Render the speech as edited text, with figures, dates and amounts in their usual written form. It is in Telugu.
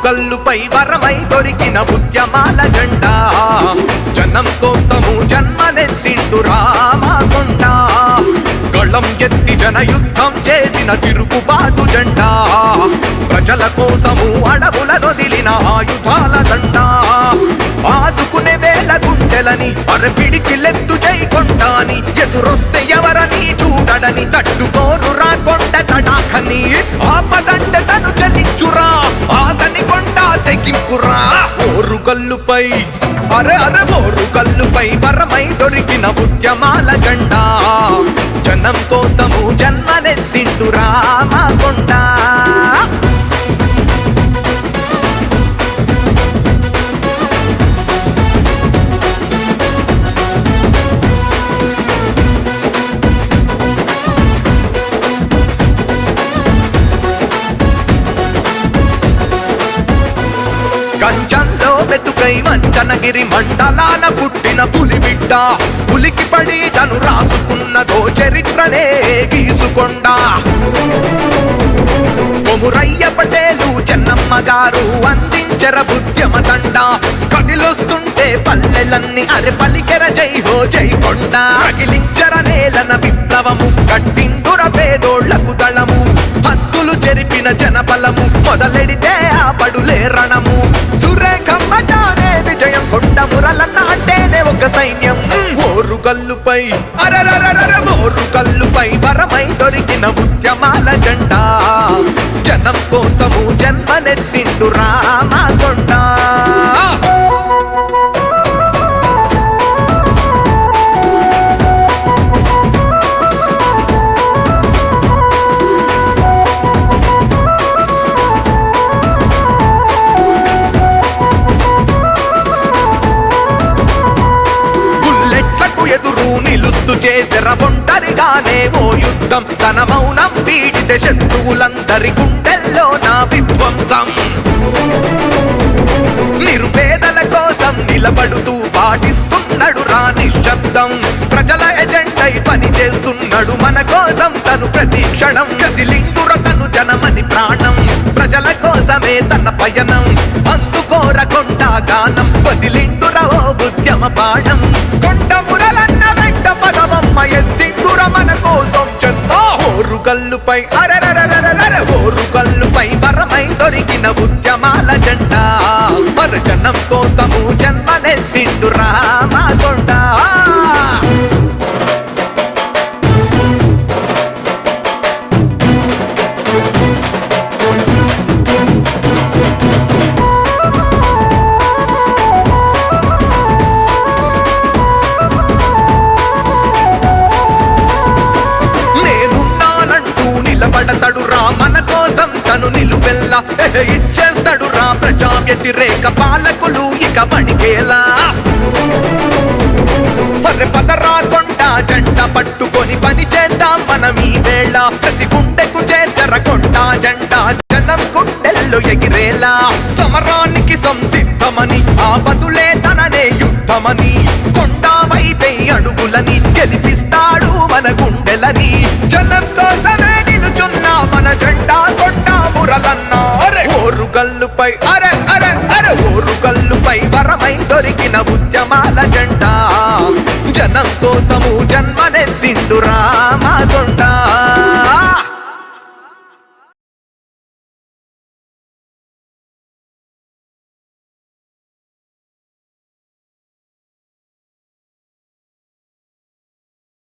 ఓరుగల్లుపై వరమై దొరికిన ఉద్యమాల జెండా జనం కోసము జన్మనెత్తిండు రామకొండ గళం ఎత్తి జనయుద్ధం చేసిన తిరుగుబాటు జెండా ప్రజల కోసము అడవులనొదిలిన ఆయుధాల దండ ఆదుకునే వేల గుండెలని అరపిడికిలెత్తు జైకొండాని ఎదురొస్తే ఎవరని చూడడని తట్టుకోరు రాకొండ తడాఖని ఆపదంటే తను చలించురా ఆగని కొండ తెగింపురా ఓరుగల్లుపై ఓరుగల్లుపై వరమై దొరికిన ఉద్యమాల జెండా జనం కోసము జన్మనెత్తిండు రామకొండ కంచంలో వెతుకై వంచనగిరి మండలాన పుట్టిన పులిబిడ్డ పులికి పడి తను రాసుకున్నదో చరిత్రనే గీసుకొండ కొమురయ్య పటేలు చెన్నమ్మ గారు అందించర ఉద్యమ దండ కదిలొస్తుంటే పల్లెలన్నీ పలికెర జై హో జై కొండ రగిలించర నేలన విప్లవము కట్టిందుర పేదోళ్లకు దళము హద్దులు జరిపిన జనబలము మొదలెడితే ఆ పడులే రణము సురేఖమ్మటానే విజయం కొండ మురలన్న అంటేనే ఒక సైన్యం ఓరుగల్లుపై ఓరుగల్లుపై వరమై దొరికిన ఉద్యమాల జెండా జనం కోసము జన్మనెత్తిండు రామకొండ నిలుస్తూ చేసెర ఒంటరిగానే ఓ యుద్ధం తన మౌనం పీడితే శత్రువులందరి గుండెల్లో నా విధ్వంసం నిరుపేదల కోసం నిలబడుతూ పాటిస్తున్నాడు రా నిశ్శబ్దం ప్రజల ఎజెండై పని చేస్తున్నాడు మన కోసం తను ప్రతి క్షణం కదిలిందుర తను జనమని ప్రాణం ప్రజల కోసమే తన పయనం అందుకోర కొండ గానం వదిలిందుర ఓ ఉద్యమ బాణం కొండ మురలన్న వెంట పదవమ్మ ఎత్తిందుర మన కోసం చెందా ఓరుగల్లుపై ఓరుగల్లుపై వరమై దొరికిన ఉద్యమాల జెండా మన జనం కోసము జన్మనెత్తిండు రామకొండ నిలబడతాడు రా మన కోసం తను నిలువెల్లా ఇచ్చేస్తాడు రా ప్రజా వ్యతిరేక పాలకులు ఇక వణికేలా పదరా కొండ జెండా పట్టుకొని పని చేద్దాం మనం ఈ వేళ ప్రతి గుండెకు చేతర కొండ జెండా జనం గుండెల్లో ఎగిరేలా సమరానికి సంసిద్ధమని ఆ బదులే తననే యుద్ధమని కొండ వైపే అడుగులని గెలిపిస్తాడు మన గుండెలని జనం కోసమే నిలుచున్నా మన జెండా కొండ మురలన్నా ఓరుగల్లుపై ఓరుగల్లుపై వరమై దొరికిన ఉద్యమాల జెండా జనం కోసము జన్మనే